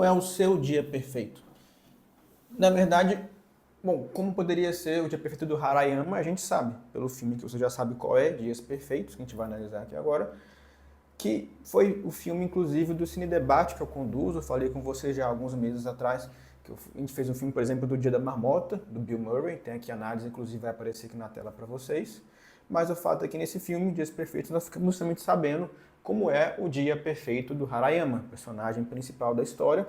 como é o seu dia perfeito? Na verdade, bom, como poderia ser o dia perfeito do Harayama, a gente sabe, pelo filme que você já sabe qual é, Dias Perfeitos, que a gente vai analisar aqui agora, que foi o filme, inclusive, do Cine Debate que eu conduzo. Eu falei com você já há alguns meses atrás, que a gente fez um filme, por exemplo, do Dia da Marmota, do Bill Murray, tem aqui a análise, inclusive vai aparecer aqui na tela para vocês. Mas o fato é que nesse filme, Dias Perfeitos, nós ficamos justamente sabendo como é o dia perfeito do Harayama, personagem principal da história.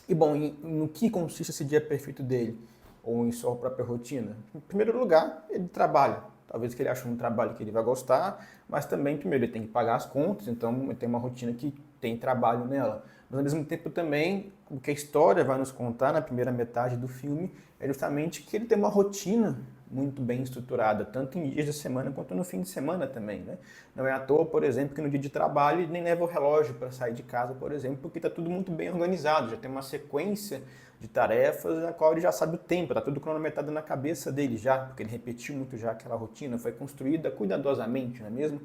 E bom, no que consiste esse dia perfeito dele? Ou em sua própria rotina? Em primeiro lugar, ele trabalha. Talvez que ele ache um trabalho que ele vai gostar, mas também, primeiro, ele tem que pagar as contas, então ele tem uma rotina que tem trabalho nela. Mas, ao mesmo tempo, também, o que a história vai nos contar na primeira metade do filme é justamente que ele tem uma rotina muito bem estruturada, tanto em dias da semana quanto no fim de semana também, né? Não é à toa, por exemplo, que no dia de trabalho ele nem leva o relógio para sair de casa, por exemplo, porque está tudo muito bem organizado, já tem uma sequência de tarefas na qual ele já sabe o tempo, está tudo cronometrado na cabeça dele já, porque ele repetiu muito já aquela rotina, foi construída cuidadosamente, não é mesmo?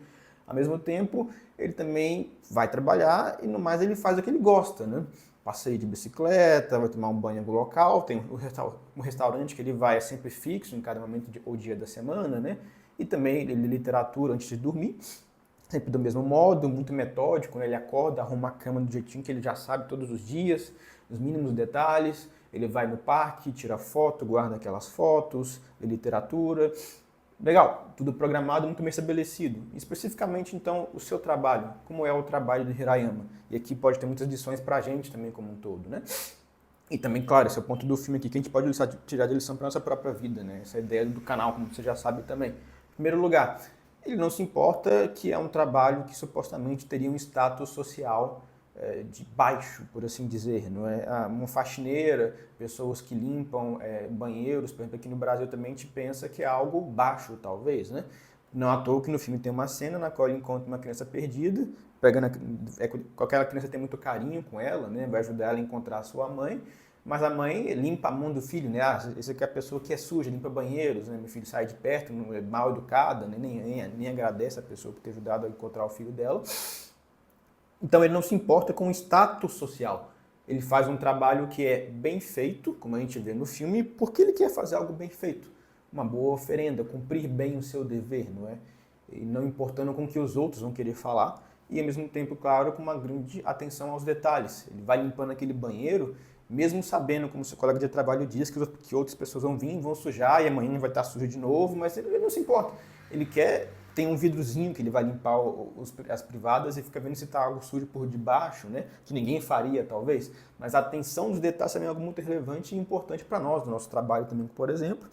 Ao mesmo tempo, ele também vai trabalhar e no mais ele faz o que ele gosta, né? Passeio de bicicleta, vai tomar um banho em algum local, tem um restaurante que ele vai é sempre fixo em cada momento ou dia da semana, né? E também ele lê literatura antes de dormir, sempre do mesmo modo, muito metódico, né? Ele acorda, arruma a cama do jeitinho que ele já sabe todos os dias, os mínimos detalhes, ele vai no parque, tira foto, guarda aquelas fotos, lê literatura. Legal, tudo programado, muito bem estabelecido. Especificamente, então, o seu trabalho, como é o trabalho do Hirayama? E aqui pode ter muitas lições para a gente também como um todo, né? E também, claro, esse é o ponto do filme aqui que a gente pode tirar de lição para a nossa própria vida, né? Essa é a ideia do canal, como você já sabe também. Em primeiro lugar, ele não se importa que é um trabalho que supostamente teria um status social de baixo, por assim dizer, não é? Uma faxineira, pessoas que limpam banheiros, por exemplo, aqui no Brasil também a gente pensa que é algo baixo, talvez, né? Não à toa que no filme tem uma cena na qual ele encontra uma criança perdida, qualquer criança tem muito carinho com ela, né? Vai ajudar ela a encontrar a sua mãe, mas a mãe limpa a mão do filho, né? Esse aqui é a pessoa que é suja, limpa banheiros, né? Meu filho sai de perto, é mal educada, né? Nem agradece a pessoa por ter ajudado a encontrar o filho dela. Então ele não se importa com o status social. Ele faz um trabalho que é bem feito, como a gente vê no filme, porque ele quer fazer algo bem feito. Uma boa oferenda, cumprir bem o seu dever, não é? E não importando com o que os outros vão querer falar, e ao mesmo tempo, claro, com uma grande atenção aos detalhes. Ele vai limpando aquele banheiro, mesmo sabendo, como seu colega de trabalho diz, que outras pessoas vão vir, vão sujar, e amanhã vai estar sujo de novo, mas ele não se importa. Ele quer, tem um vidrozinho que ele vai limpar as privadas e fica vendo se está algo sujo por debaixo, né? Que ninguém faria, talvez. Mas a atenção dos detalhes também é algo muito relevante e importante para nós, no nosso trabalho também, por exemplo.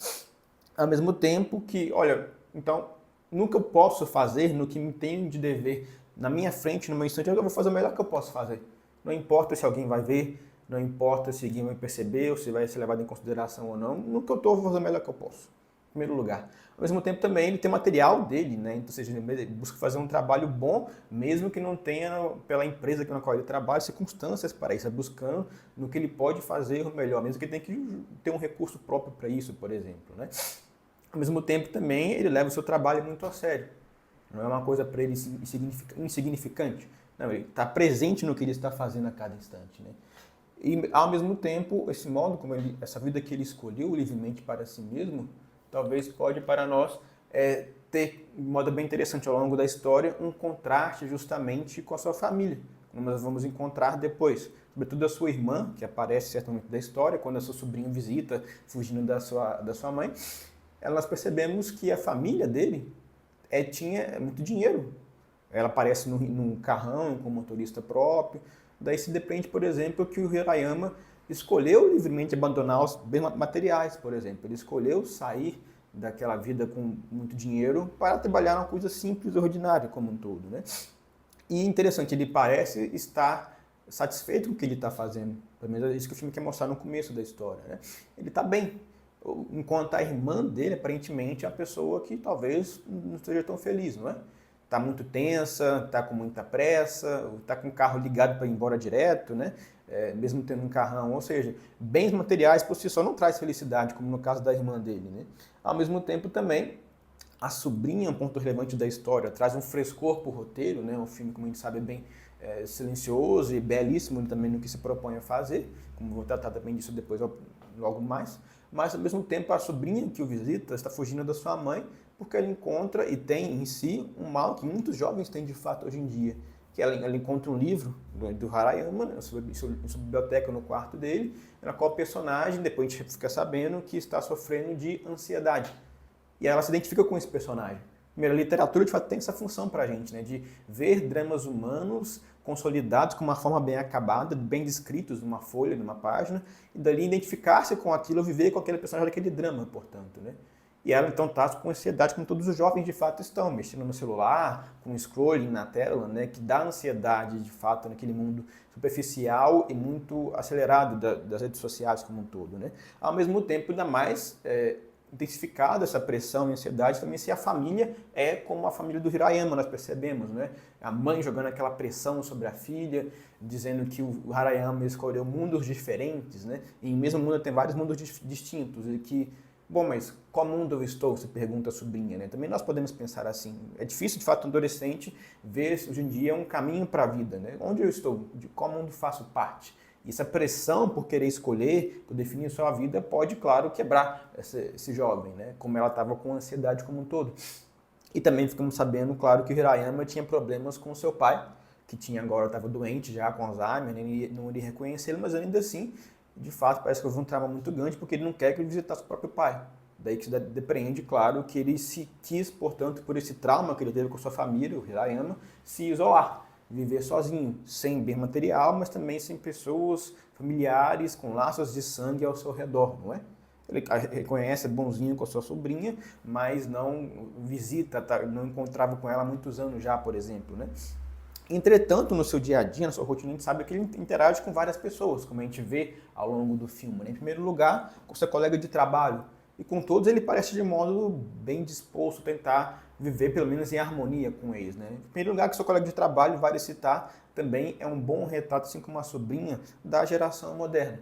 Ao mesmo tempo que, olha, então, nunca eu posso fazer no que me tenho de dever na minha frente, no meu instante, eu vou fazer o melhor que eu posso fazer. Não importa se alguém vai ver, não importa se alguém vai perceber ou se vai ser levado em consideração ou não, no que eu estou, vou fazer o melhor que eu posso. Em primeiro lugar. Ao mesmo tempo também ele tem material dele, né? Então, ou seja, ele busca fazer um trabalho bom, mesmo que não tenha pela empresa na qual ele trabalha circunstâncias para isso, é buscando no que ele pode fazer o melhor, mesmo que ele tenha que ter um recurso próprio para isso, por exemplo, né? Ao mesmo tempo também ele leva o seu trabalho muito a sério. Não é uma coisa para ele insignificante. Não, ele está presente no que ele está fazendo a cada instante, né? E ao mesmo tempo, esse modo como essa vida que ele escolheu livremente para si mesmo, talvez pode para nós ter, de modo bem interessante ao longo da história, um contraste justamente com a sua família, como nós vamos encontrar depois. Sobretudo a sua irmã, que aparece certamente da história, quando a sua sobrinha visita, fugindo da sua mãe, nós percebemos que a família dele tinha muito dinheiro. Ela aparece num carrão com motorista próprio. Daí se depende, por exemplo, que o Hirayama escolheu livremente abandonar os bens materiais, por exemplo. Ele escolheu sair daquela vida com muito dinheiro para trabalhar numa coisa simples e ordinária como um todo, né? E interessante, ele parece estar satisfeito com o que ele está fazendo. Pelo menos é isso que o filme quer mostrar no começo da história, né? Ele está bem. Enquanto a irmã dele, aparentemente, é a pessoa que talvez não esteja tão feliz, não é? Está muito tensa, está com muita pressa, está com o carro ligado para ir embora direto, né? Mesmo tendo um carrão. Ou seja, bens materiais por si só não traz felicidade, como no caso da irmã dele, né? Ao mesmo tempo também, a sobrinha é um ponto relevante da história, traz um frescor para o roteiro, né? Um filme, como a gente sabe, é bem silencioso e belíssimo também no que se propõe a fazer, como vou tratar também disso depois, logo mais, mas ao mesmo tempo a sobrinha que o visita está fugindo da sua mãe porque ela encontra e tem em si um mal que muitos jovens têm de fato hoje em dia, que ela encontra um livro do Harayama, né, em sua biblioteca no quarto dele, na qual o personagem, depois a gente fica sabendo que está sofrendo de ansiedade. E ela se identifica com esse personagem. Primeiro, a literatura, de fato, tem essa função pra gente, né? De ver dramas humanos consolidados com uma forma bem acabada, bem descritos numa folha, numa página, e dali identificar-se com aquilo, viver com aquele personagem daquele drama, portanto, né? E ela, então, está com ansiedade, como todos os jovens, de fato, estão, mexendo no celular, com scrolling na tela, né? Que dá ansiedade, de fato, naquele mundo superficial e muito acelerado das redes sociais como um todo, né? Ao mesmo tempo, ainda mais intensificada essa pressão e ansiedade também se a família é como a família do Hirayama, nós percebemos, né? A mãe jogando aquela pressão sobre a filha, dizendo que o Harayama escolheu mundos diferentes, né? E em mesmo mundo tem vários mundos distintos e que, bom, mas qual mundo eu estou? Se pergunta a sobrinha, né? Também nós podemos pensar assim. É difícil, de fato, um adolescente ver hoje em dia um caminho para a vida, né? Onde eu estou? De qual mundo faço parte? E essa pressão por querer escolher, por definir sua vida, pode, claro, quebrar esse jovem, né? Como ela estava com ansiedade como um todo. E também ficamos sabendo, claro, que o Hirayama tinha problemas com seu pai, que tinha agora, estava doente já com Alzheimer, não iria reconhecê-lo, mas ainda assim, de fato, parece que houve um trauma muito grande, porque ele não quer que ele visitasse o próprio pai. Daí que se depreende, claro, que ele se quis, portanto, por esse trauma que ele teve com sua família, o Hirayama, se isolar. Viver sozinho, sem bem material, mas também sem pessoas, familiares, com laços de sangue ao seu redor, não é? Ele reconhece, é bonzinho com a sua sobrinha, mas não visita, não encontrava com ela há muitos anos já, por exemplo, né? Entretanto, no seu dia a dia, na sua rotina, a gente sabe que ele interage com várias pessoas, como a gente vê ao longo do filme, né? Em primeiro lugar, com seu colega de trabalho, e com todos ele parece de modo bem disposto a tentar viver pelo menos em harmonia com eles, né? Em primeiro lugar, que seu colega de trabalho, vale citar, também é um bom retrato, assim como a sobrinha, da geração moderna.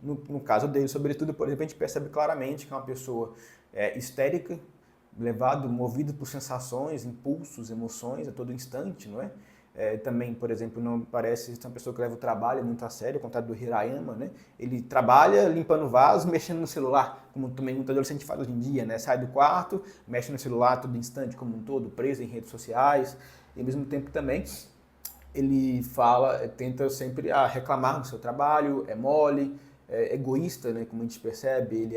No caso dele, sobretudo, por exemplo, a gente percebe claramente que é uma pessoa histérica, movido por sensações, impulsos, emoções a todo instante, não é? Também, por exemplo, não parece ser uma pessoa que leva o trabalho muito a sério, ao contrário do Hirayama, né? Ele trabalha limpando vaso, mexendo no celular, como também muito adolescente faz hoje em dia, né? Sai do quarto, mexe no celular todo instante, como um todo, preso em redes sociais, e ao mesmo tempo também ele tenta sempre reclamar do seu trabalho, é mole, é egoísta, né? Como a gente percebe, ele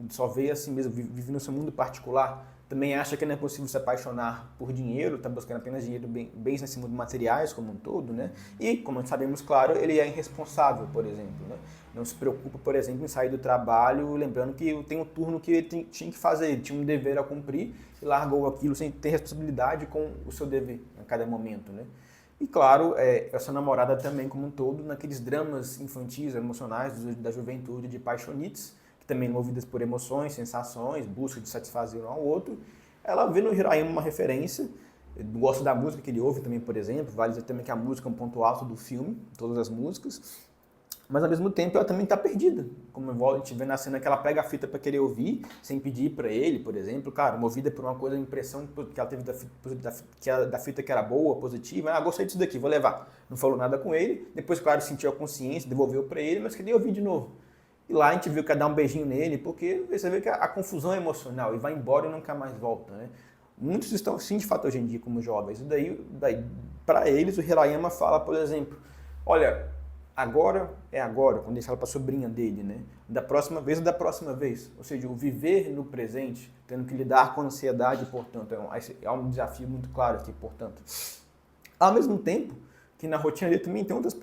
só vê assim mesmo, vive no seu mundo particular. Também acha que não é possível se apaixonar por dinheiro, está buscando apenas dinheiro, bens nesse mundo materiais como um todo, né? E, como sabemos, claro, ele é irresponsável, por exemplo, né? Não se preocupa, por exemplo, em sair do trabalho, lembrando que tem um turno que ele tinha que fazer, ele tinha um dever a cumprir e largou aquilo sem ter responsabilidade com o seu dever a cada momento, né? E, claro, essa namorada também como um todo, naqueles dramas infantis, emocionais da juventude de paixonites, também movidas por emoções, sensações, busca de satisfazer um ao outro, ela vê no Hirayama uma referência, gosta da música que ele ouve também, por exemplo, vale dizer também que a música é um ponto alto do filme, todas as músicas, mas ao mesmo tempo ela também está perdida, como a gente vê na cena que ela pega a fita para querer ouvir, sem pedir para ele, por exemplo, cara, movida por uma coisa, impressão que ela teve da fita que era boa, positiva, gostei disso daqui, vou levar. Não falou nada com ele, depois, claro, sentiu a consciência, devolveu para ele, mas queria ouvir de novo. E lá a gente viu que ia dar um beijinho nele, porque você vê que a confusão é emocional e vai embora e nunca mais volta, né? Muitos estão assim, de fato, hoje em dia, como jovens. E daí para eles, o Hirayama fala, por exemplo, olha, agora é agora, quando ele fala para a sobrinha dele, né? Da próxima vez é da próxima vez. Ou seja, o viver no presente, tendo que lidar com a ansiedade, portanto, é um desafio muito claro aqui, portanto. Ao mesmo tempo, que na rotina dele também tem outras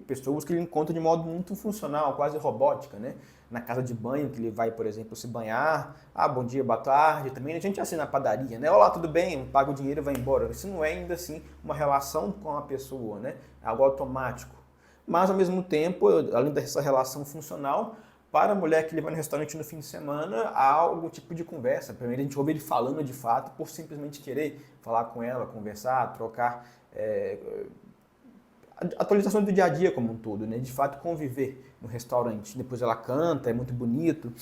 pessoas que ele encontra de modo muito funcional, quase robótica, né? Na casa de banho, que ele vai, por exemplo, se banhar, bom dia, boa tarde, também a gente assim na padaria, né? Olá, tudo bem? Paga o dinheiro e vai embora. Isso não é ainda assim uma relação com a pessoa, né? É algo automático. Mas, ao mesmo tempo, além dessa relação funcional, para a mulher que ele vai no restaurante no fim de semana, há algum tipo de conversa. Primeiro a gente ouve ele falando de fato por simplesmente querer falar com ela, conversar, trocar atualização do dia a dia como um todo, né? De fato conviver no restaurante. Depois ela canta, é muito bonito.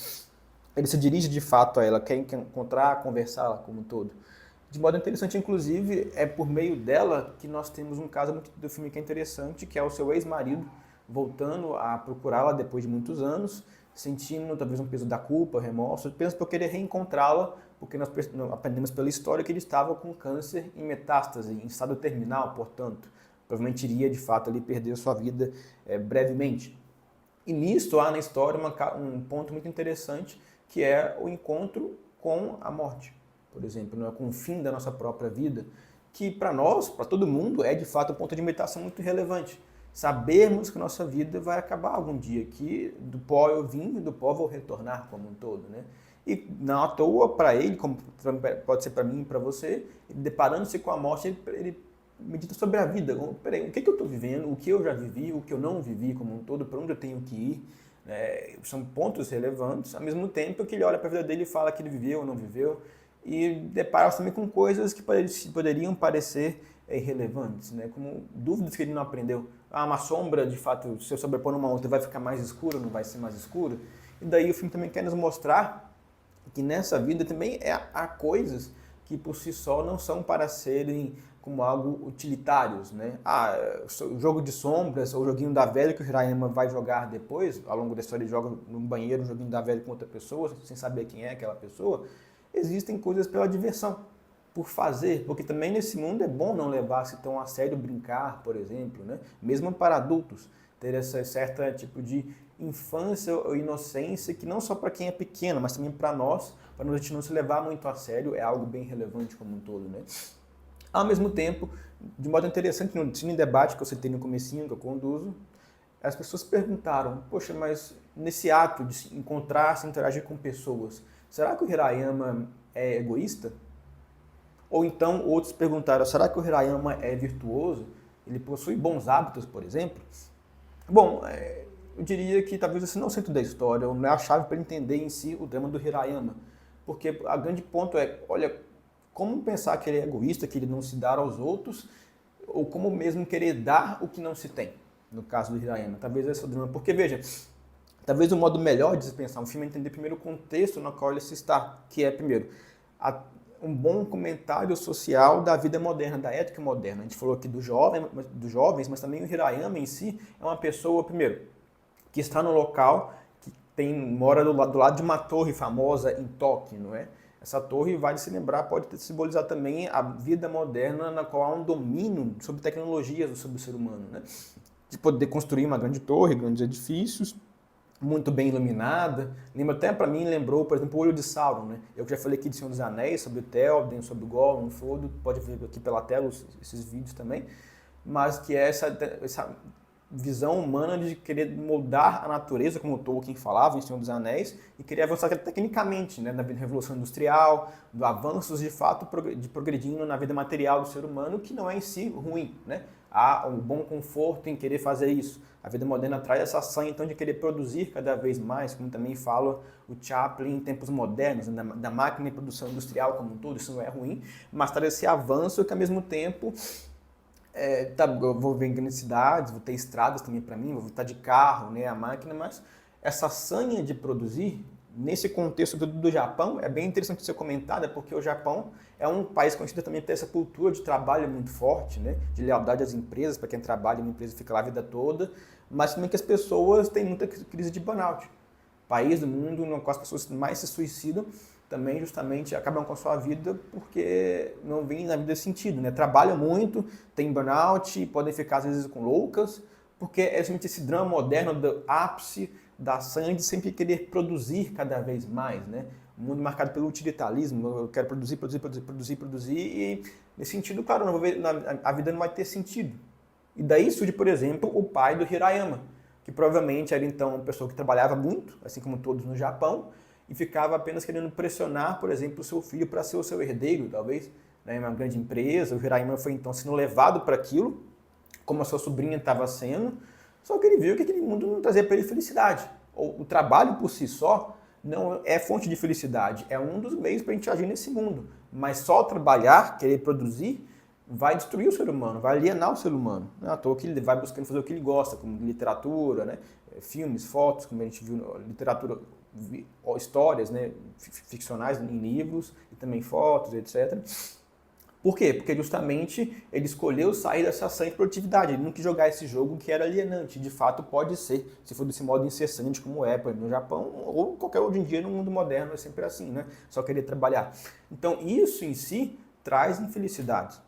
Ele se dirige de fato a ela, quer encontrar, conversar como um todo. De modo interessante, inclusive, é por meio dela que nós temos um caso do filme que é interessante, que é o seu ex-marido voltando a procurá-la depois de muitos anos, sentindo talvez um peso da culpa, remorso, apenas por querer reencontrá-la, porque nós aprendemos pela história que ele estava com câncer em metástase, em estado terminal, portanto, provavelmente iria de fato ali perder a sua vida brevemente. E nisto há na história um ponto muito interessante, que é o encontro com a morte, por exemplo, né, com o fim da nossa própria vida, que para nós, para todo mundo, é de fato um ponto de meditação muito relevante. Sabermos que nossa vida vai acabar algum dia, que do pó eu vim e do pó vou retornar como um todo, né? E não à toa, para ele, como pode ser para mim e para você, deparando-se com a morte, ele medita sobre a vida. Peraí, o que eu estou vivendo, o que eu já vivi, o que eu não vivi como um todo, para onde eu tenho que ir. São pontos relevantes, ao mesmo tempo que ele olha para a vida dele e fala que ele viveu ou não viveu, e depara-se também com coisas que poderiam parecer irrelevantes, né? Como dúvidas que ele não aprendeu. Uma sombra, de fato, se eu sobrepor numa outra, vai ficar mais escura, não vai ser mais escura? E daí o filme também quer nos mostrar que nessa vida também há coisas que por si só não são para serem como algo utilitários, né? O jogo de sombras, ou o joguinho da velha que o Hirayama vai jogar depois, ao longo da história ele joga no banheiro um joguinho da velha com outra pessoa, sem saber quem é aquela pessoa. Existem coisas pela diversão, por fazer, porque também nesse mundo é bom não levar-se tão a sério brincar, por exemplo, né? Mesmo para adultos, ter essa certa tipo de infância ou inocência que não só para quem é pequeno, mas também para nós, para a gente não se levar muito a sério, é algo bem relevante como um todo, né? Ao mesmo tempo, de modo interessante, no Cine Debate que eu citei no comecinho, que eu conduzo, as pessoas perguntaram, poxa, mas nesse ato de se encontrar, se interagir com pessoas, será que o Hirayama é egoísta? Ou então outros perguntaram, será que o Hirayama é virtuoso? Ele possui bons hábitos, por exemplo? Bom, eu diria que talvez esse não é o centro da história, não é a chave para entender em si o drama do Hirayama. Porque o grande ponto é, olha, como pensar que ele é egoísta, que ele não se dá aos outros, ou como mesmo querer dar o que não se tem, no caso do Hirayama. Talvez esse é o drama. Porque, veja, talvez o modo melhor de se pensar um filme é entender primeiro o contexto no qual ele se está, que é, primeiro, um bom comentário social da vida moderna, da ética moderna. A gente falou aqui dos jovens, mas também o Hirayama em si é uma pessoa, primeiro, que está no local, que mora do lado de uma torre famosa em Tóquio, não é? Essa torre, vale se lembrar, pode simbolizar também a vida moderna na qual há um domínio sobre tecnologias sobre o ser humano, né? De poder construir uma grande torre, grandes edifícios, muito bem iluminada. Até para mim lembrou, por exemplo, o Olho de Sauron, né? Eu já falei aqui de Senhor dos Anéis, sobre o Théoden, sobre o Gollum, o Frodo, pode ver aqui pela tela esses vídeos também, mas que é essa visão humana de querer moldar a natureza, como o Tolkien falava em Senhor dos Anéis, e querer avançar tecnicamente, né, na Revolução Industrial, do avanços de fato de progredindo na vida material do ser humano, que não é em si ruim, né? Há um bom conforto em querer fazer isso. A vida moderna traz essa sanha, então, de querer produzir cada vez mais, como também fala o Chaplin em tempos modernos, né, da máquina de produção industrial como um todo, isso não é ruim, mas traz esse avanço que, ao mesmo tempo, eu vou ver em grandes cidades, vou ter estradas também para mim, vou estar de carro, né, a máquina, mas essa sanha de produzir, nesse contexto do Japão, é bem interessante ser comentada, porque o Japão é um país conhecido também por ter essa cultura de trabalho muito forte, né, de lealdade às empresas, para quem trabalha em uma empresa fica lá a vida toda, mas também que as pessoas têm muita crise de burnout. País do mundo no qual as pessoas mais se suicidam, também justamente acabam com a sua vida porque não vem na vida sentido, né? Trabalham muito, tem burnout, podem ficar às vezes com loucas, porque é justamente esse drama moderno do ápice da sanha de sempre querer produzir cada vez mais, né? Um mundo marcado pelo utilitarismo, eu quero produzir, e nesse sentido, claro, a vida não vai ter sentido. E daí surge, por exemplo, o pai do Hirayama, que provavelmente era então uma pessoa que trabalhava muito, assim como todos no Japão, e ficava apenas querendo pressionar, por exemplo, o seu filho para ser o seu herdeiro, talvez, né, uma grande empresa. O Hirayama foi então sendo levado para aquilo, como a sua sobrinha estava sendo, só que ele viu que aquele mundo não trazia para ele felicidade. O trabalho por si só não é fonte de felicidade, é um dos meios para a gente agir nesse mundo, mas só trabalhar, querer produzir, vai destruir o ser humano, vai alienar o ser humano. Não é à toa que ele vai buscando fazer o que ele gosta, como literatura, né? Filmes, fotos, como a gente viu, literatura, histórias, né? Ficcionais em livros, e também fotos, etc. Por quê? Porque justamente ele escolheu sair dessa ação de produtividade, ele não quis jogar esse jogo que era alienante. De fato, pode ser, se for desse modo incessante como é no Japão, ou qualquer hoje em dia no mundo moderno, é sempre assim, né? Só querer trabalhar. Então, isso em si traz infelicidade.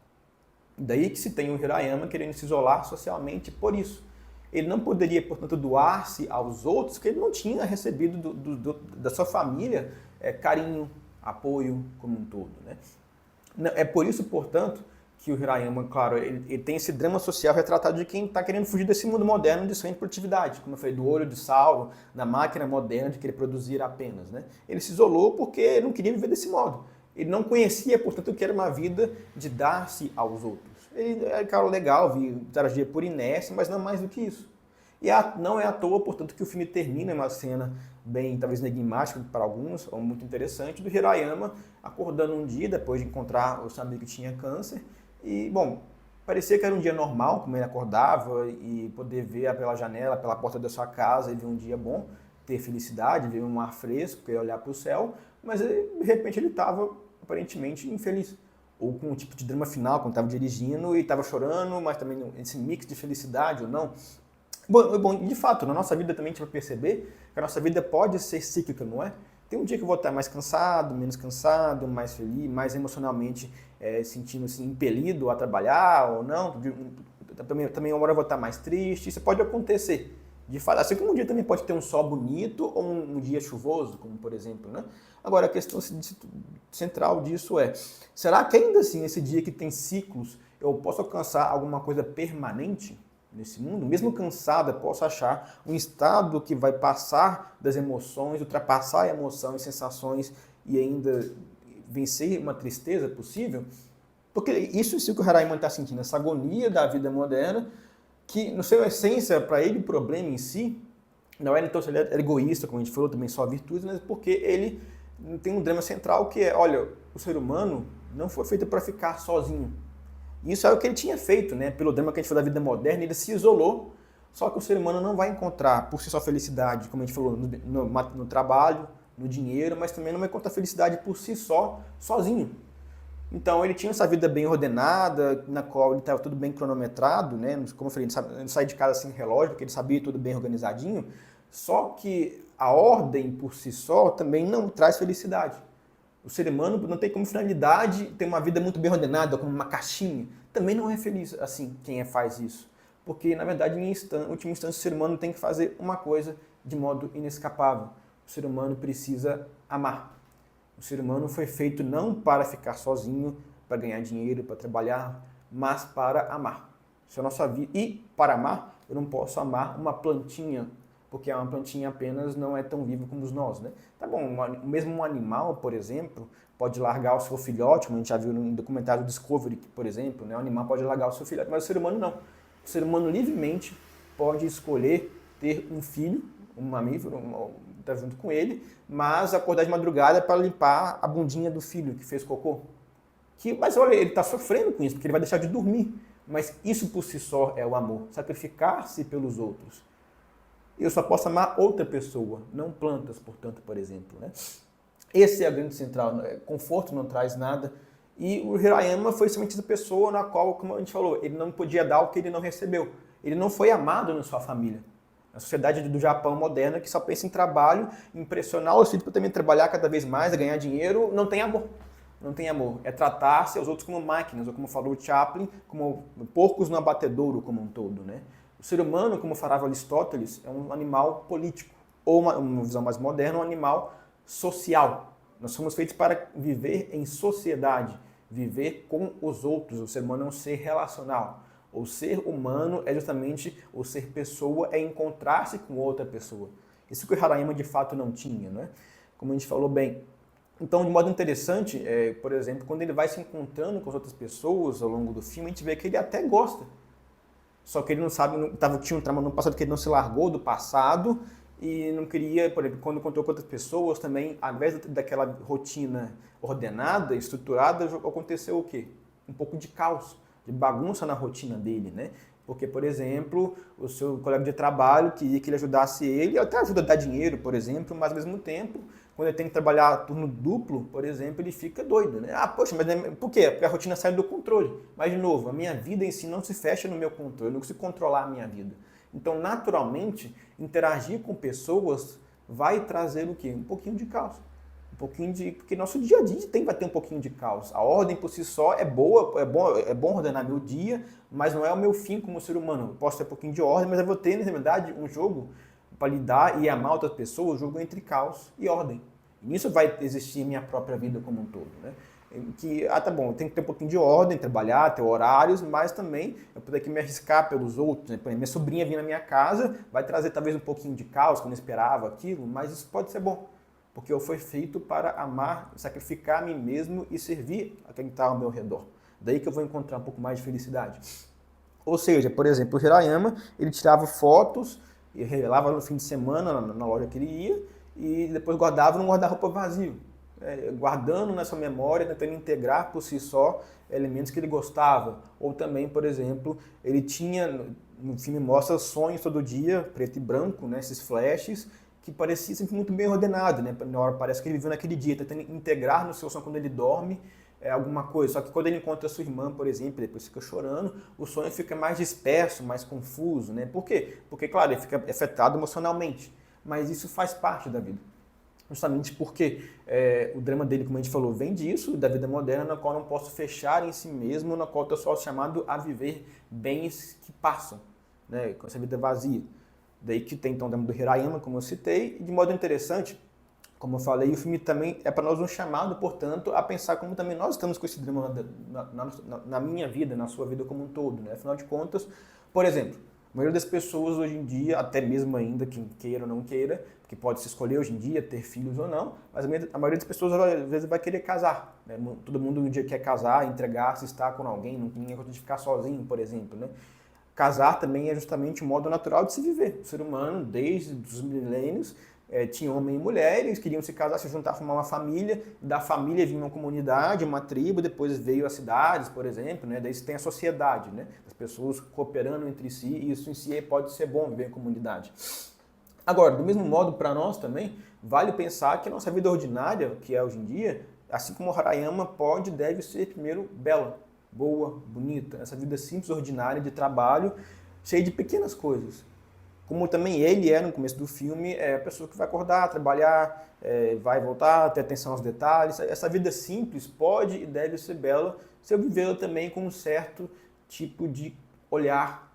Daí que se tem o Hirayama querendo se isolar socialmente por isso. Ele não poderia, portanto, doar-se aos outros, porque ele não tinha recebido da sua família carinho, apoio como um todo, né? É por isso, portanto, que o Hirayama, claro, ele tem esse drama social retratado de quem está querendo fugir desse mundo moderno de sonho de produtividade, como eu falei, do olho de sal, da máquina moderna de querer produzir apenas, né? Ele se isolou porque ele não queria viver desse modo. Ele não conhecia, portanto, o que era uma vida de dar-se aos outros. Ele era um cara legal, interagia por inércia, mas não mais do que isso. E não é à toa, portanto, que o filme termina em uma cena bem, talvez, enigmática para alguns, ou muito interessante, do Hirayama acordando um dia, depois de encontrar o seu amigo que tinha câncer, e, bom, parecia que era um dia normal, como ele acordava, e poder ver pela janela, pela porta da sua casa, e ver um dia bom, ter felicidade, ver um ar fresco, querer olhar para o céu, mas de repente ele estava aparentemente infeliz. Ou com um tipo de drama final, quando estava dirigindo e estava chorando, mas também esse mix de felicidade ou não. Bom, de fato, na nossa vida também a gente vai perceber que a nossa vida pode ser cíclica, não é? Tem um dia que eu vou estar mais cansado, menos cansado, mais feliz, mais emocionalmente sentindo-se impelido a trabalhar ou não. Também uma hora eu vou estar mais triste, isso pode acontecer. De fato, assim como um dia também pode ter um sol bonito ou um dia chuvoso, como por exemplo, né? Agora, a questão central disso é, será que ainda assim, esse dia que tem ciclos, eu posso alcançar alguma coisa permanente nesse mundo? Mesmo cansado, eu posso achar um estado que vai passar das emoções, ultrapassar a emoção e sensações e ainda vencer uma tristeza possível? Porque isso é o que o Hirayama está sentindo, essa agonia da vida moderna, que, no seu essência, para ele, o problema em si, não era então se ele era egoísta, como a gente falou, também só virtudes, mas porque ele tem um drama central que é, olha, o ser humano não foi feito para ficar sozinho. Isso é o que ele tinha feito, né? Pelo drama que a gente falou da vida moderna, ele se isolou, só que o ser humano não vai encontrar por si só felicidade, como a gente falou, no trabalho, no dinheiro, mas também não vai encontrar felicidade por si só, sozinho. Então ele tinha essa vida bem ordenada, na qual ele estava tudo bem cronometrado, né? Como eu falei, ele não saía de casa sem relógio, porque ele sabia tudo bem organizadinho. Só que a ordem por si só também não traz felicidade. O ser humano não tem como finalidade ter uma vida muito bem ordenada, como uma caixinha. Também não é feliz assim quem faz isso. Porque, na verdade, em última instância, o ser humano tem que fazer uma coisa de modo inescapável. O ser humano precisa amar. O ser humano foi feito não para ficar sozinho, para ganhar dinheiro, para trabalhar, mas para amar. Se a nossa vida... E para amar, eu não posso amar uma plantinha, porque uma plantinha apenas não é tão viva como nós, né? Tá bom, mesmo um animal, por exemplo, pode largar o seu filhote, como a gente já viu no documentário Discovery, por exemplo, né? O animal pode largar o seu filhote, mas o ser humano não. O ser humano livremente pode escolher ter um filho, um mamífero, tá junto com ele, mas acordar de madrugada para limpar a bundinha do filho que fez cocô. Mas olha, ele está sofrendo com isso, porque ele vai deixar de dormir. Mas isso por si só é o amor, sacrificar-se pelos outros. Eu só posso amar outra pessoa, não plantas, portanto, por exemplo, né? Esse é a grande central. Conforto não traz nada. E o Hirayama foi somente essa pessoa na qual, como a gente falou, ele não podia dar o que ele não recebeu. Ele não foi amado na sua família. A sociedade do Japão moderna, que só pensa em trabalho, impressionar os filhos para também trabalhar cada vez mais, ganhar dinheiro, não tem amor. Não tem amor. É tratar-se aos outros como máquinas, ou como falou o Chaplin, como porcos no abatedouro como um todo, né? O ser humano, como falava Aristóteles, é um animal político, ou uma visão mais moderna, um animal social. Nós somos feitos para viver em sociedade, viver com os outros. O ser humano é um ser relacional. O ser humano é justamente o ser pessoa, é encontrar-se com outra pessoa. Isso que o Hirayama de fato não tinha, né? Como a gente falou bem. Então, de modo interessante, por exemplo, quando ele vai se encontrando com as outras pessoas ao longo do filme, a gente vê que ele até gosta. Só que ele não sabe, tinha um trauma no passado que ele não se largou do passado e não queria, por exemplo, quando encontrou com outras pessoas também, ao invés daquela rotina ordenada, estruturada, aconteceu o quê? Um pouco de caos, de bagunça na rotina dele, né? Porque, por exemplo, o seu colega de trabalho queria que ele ajudasse ele, até ajuda a dar dinheiro, por exemplo, mas ao mesmo tempo Quando ele tem que trabalhar turno duplo, por exemplo, ele fica doido, né? Ah, poxa, mas por quê? Porque a rotina sai do controle. Mas, de novo, a minha vida em si não se fecha no meu controle, eu não consigo controlar a minha vida. Então, naturalmente, interagir com pessoas vai trazer o quê? Um pouquinho de caos. Um pouquinho de... Porque nosso dia a dia vai ter um pouquinho de caos. A ordem por si só é boa, é bom ordenar meu dia, mas não é o meu fim como ser humano. Eu posso ter um pouquinho de ordem, mas eu vou ter, na verdade, um jogo para lidar e amar outras pessoas, o jogo entre caos e ordem. E nisso vai existir a minha própria vida como um todo, né? Tá bom, eu tenho que ter um pouquinho de ordem, trabalhar, ter horários, mas também eu poder aqui me arriscar pelos outros, né? Por exemplo, minha sobrinha vir na minha casa, vai trazer talvez um pouquinho de caos, que eu não esperava aquilo, mas isso pode ser bom, porque eu fui feito para amar, sacrificar a mim mesmo e servir a quem está ao meu redor. Daí que eu vou encontrar um pouco mais de felicidade. Ou seja, por exemplo, o Hirayama, ele tirava fotos e revelava no fim de semana na loja que ele ia e depois guardava num guarda-roupa vazio, guardando na sua memória, tentando integrar por si só elementos que ele gostava. Ou também, por exemplo, ele tinha, no filme mostra sonhos todo dia, preto e branco, né, esses flashes, que parecia sempre muito bem ordenado, né? Na hora parece que ele viveu naquele dia, tentando integrar no seu sonho quando ele dorme, alguma coisa. Só que quando ele encontra a sua irmã, por exemplo, depois fica chorando, o sonho fica mais disperso, mais confuso, né? Por quê? Porque, claro, ele fica afetado emocionalmente, mas isso faz parte da vida. Justamente porque o drama dele, como a gente falou, vem disso, da vida moderna, na qual eu não posso fechar em si mesmo, na qual eu estou só chamado a viver bens que passam, né? Com essa vida vazia. Daí que tem então o drama do Hirayama, como eu citei, e de modo interessante, como eu falei, o filme também é para nós um chamado, portanto, a pensar como também nós estamos com esse drama na minha vida, na sua vida como um todo, né? Afinal de contas, por exemplo, a maioria das pessoas hoje em dia, até mesmo ainda quem queira ou não queira, porque pode se escolher hoje em dia ter filhos ou não, mas a maioria das pessoas às vezes vai querer casar, né? Todo mundo um dia quer casar, entregar-se, estar com alguém, ninguém gosta de ficar sozinho, por exemplo, né? Casar também é justamente um modo natural de se viver. O ser humano, desde os milênios, tinha homem e mulher, eles queriam se casar, se juntar, formar uma família, da família vinha uma comunidade, uma tribo, depois veio as cidades, por exemplo, né? Daí você tem a sociedade, né? As pessoas cooperando entre si, e isso em si pode ser bom viver em comunidade. Agora, do mesmo modo, para nós também, vale pensar que a nossa vida ordinária, que é hoje em dia, assim como o Harayama, pode e deve ser primeiro bela, boa, bonita, essa vida simples, ordinária de trabalho, cheia de pequenas coisas. Como também ele no começo do filme, é a pessoa que vai acordar, trabalhar, vai voltar, ter atenção aos detalhes. Essa vida simples pode e deve ser bela se eu vivê-la também com um certo tipo de olhar,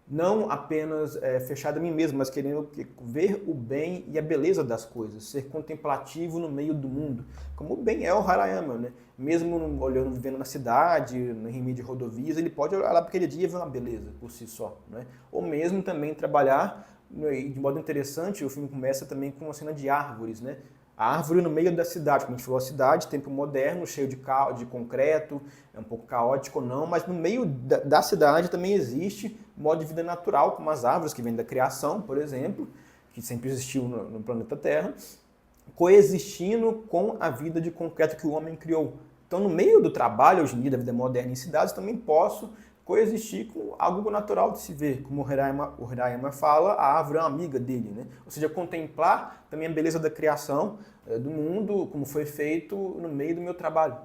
não apenas fechado a mim mesmo, mas querendo ver o bem e a beleza das coisas, ser contemplativo no meio do mundo, como o bem é o Harayama, né? Mesmo olhando, vivendo na cidade, no meio de rodovias, ele pode olhar lá para aquele dia e ver uma beleza por si só, né? Ou mesmo também trabalhar, de modo interessante, o filme começa também com uma cena de árvores, né? A árvore no meio da cidade, como a gente falou, a cidade, tempo moderno, cheio de concreto, é um pouco caótico ou não, mas no meio da cidade também existe modo de vida natural, como as árvores que vêm da criação, por exemplo, que sempre existiu no planeta Terra, coexistindo com a vida de concreto que o homem criou. Então, no meio do trabalho, hoje em dia, da vida moderna em cidades, também posso coexistir com algo natural de se ver. Como o Hirayama fala, a árvore é uma amiga dele, né? Ou seja, contemplar também a beleza da criação, do mundo, como foi feito no meio do meu trabalho.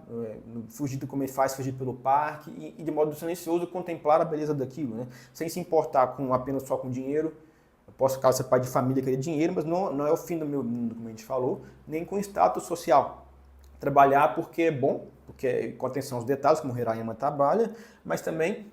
Fugir como ele faz, fugir pelo parque e de modo silencioso contemplar a beleza daquilo, né? Sem se importar apenas só com dinheiro. Eu posso, caso ser pai de família, querer dinheiro, mas não é o fim do meu mundo, como a gente falou, nem com status social. Trabalhar porque é bom, porque é com atenção aos detalhes, como o Hirayama trabalha, mas também,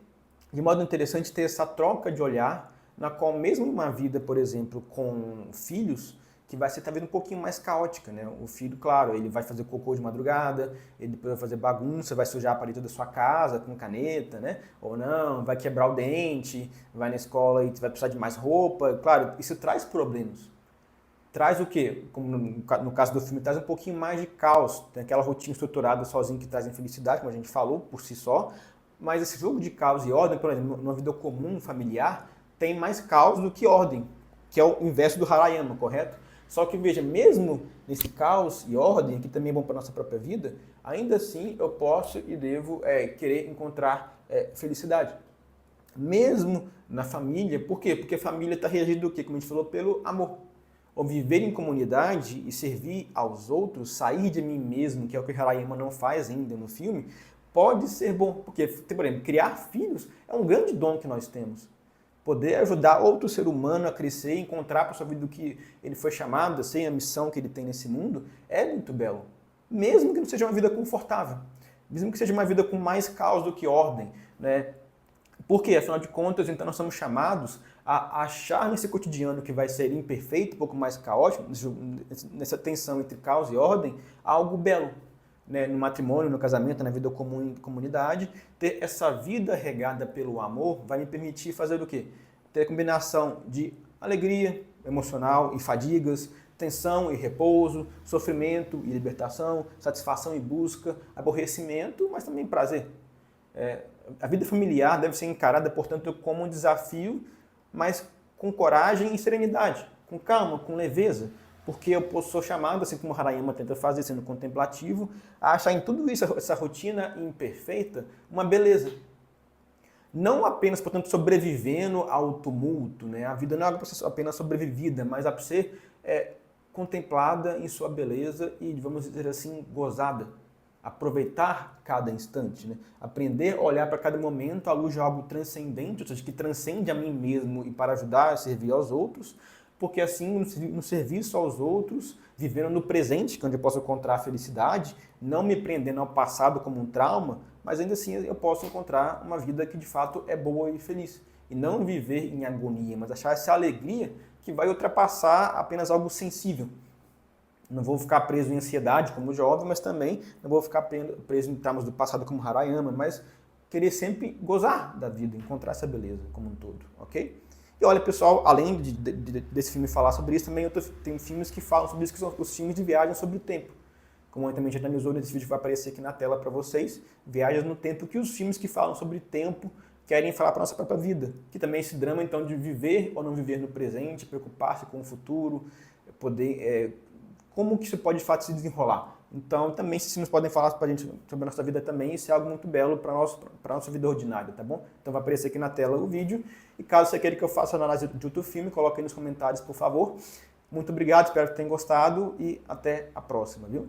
de modo interessante, ter essa troca de olhar, na qual mesmo uma vida, por exemplo, com filhos, que vai ser talvez um pouquinho mais caótica, né? O filho, claro, ele vai fazer cocô de madrugada, ele depois vai fazer bagunça, vai sujar a parede da sua casa com caneta, né? Ou não, vai quebrar o dente, vai na escola e vai precisar de mais roupa. Claro, isso traz problemas. Traz o quê? Como no caso do filme, traz um pouquinho mais de caos. Tem aquela rotina estruturada sozinho que traz infelicidade, como a gente falou, por si só. Mas esse jogo de caos e ordem, por exemplo, numa vida comum, familiar, tem mais caos do que ordem, que é o inverso do Harayama, correto? Só que, veja, mesmo nesse caos e ordem, que também é bom para a nossa própria vida, ainda assim eu posso e devo querer encontrar felicidade. Mesmo na família, por quê? Porque a família está regida do quê? Como a gente falou, pelo amor. ou viver em comunidade e servir aos outros, sair de mim mesmo, que é o que o Harayama não faz ainda no filme, pode ser bom. Porque, por exemplo, criar filhos é um grande dom que nós temos. Poder ajudar outro ser humano a crescer e encontrar para a sua vida o que ele foi chamado, sem a missão que ele tem nesse mundo, é muito belo. Mesmo que não seja uma vida confortável. Mesmo que seja uma vida com mais caos do que ordem, né? Porque, afinal de contas, então nós somos chamados a achar nesse cotidiano que vai ser imperfeito, um pouco mais caótico, nessa tensão entre caos e ordem, algo belo. Né? No matrimônio, no casamento, na vida comum em comunidade, ter essa vida regada pelo amor vai me permitir fazer o quê? Ter a combinação de alegria emocional e fadigas, tensão e repouso, sofrimento e libertação, satisfação e busca, aborrecimento, mas também prazer. A vida familiar deve ser encarada, portanto, como um desafio, mas com coragem e serenidade, com calma, com leveza, porque eu sou chamado, assim como Harayama tenta fazer, sendo contemplativo, a achar em tudo isso, essa rotina imperfeita, uma beleza. Não apenas, portanto, sobrevivendo ao tumulto, né? A vida não é algo para ser apenas sobrevivida, mas a ser contemplada em sua beleza e, vamos dizer assim, gozada. Aproveitar cada instante, né? Aprender a olhar para cada momento à luz de algo transcendente, ou seja, que transcende a mim mesmo e para ajudar a servir aos outros, porque assim, no serviço aos outros, vivendo no presente, que é onde eu posso encontrar a felicidade, não me prendendo ao passado como um trauma, mas ainda assim eu posso encontrar uma vida que de fato é boa e feliz. E não viver em agonia, mas achar essa alegria que vai ultrapassar apenas algo sensível. Não vou ficar preso em ansiedade como jovem, mas também não vou ficar preso em termos do passado como Harayama, mas querer sempre gozar da vida, encontrar essa beleza como um todo, ok? E olha, pessoal, além desse filme falar sobre isso, também tem filmes que falam sobre isso, que são os filmes de viagem sobre o tempo. Como a gente também já analisou nesse vídeo que vai aparecer aqui na tela para vocês, viagens no tempo, que os filmes que falam sobre tempo querem falar para a nossa própria vida. Que também esse drama, então, de viver ou não viver no presente, preocupar-se com o futuro, poder... como que isso pode, de fato, se desenrolar. Então, também esses filmes podem falar para a gente sobre a nossa vida também, isso é algo muito belo para a nossa vida ordinária, tá bom? Então vai aparecer aqui na tela o vídeo, e caso você queira que eu faça análise de outro filme, coloque aí nos comentários, por favor. Muito obrigado, espero que tenham gostado, e até a próxima, viu?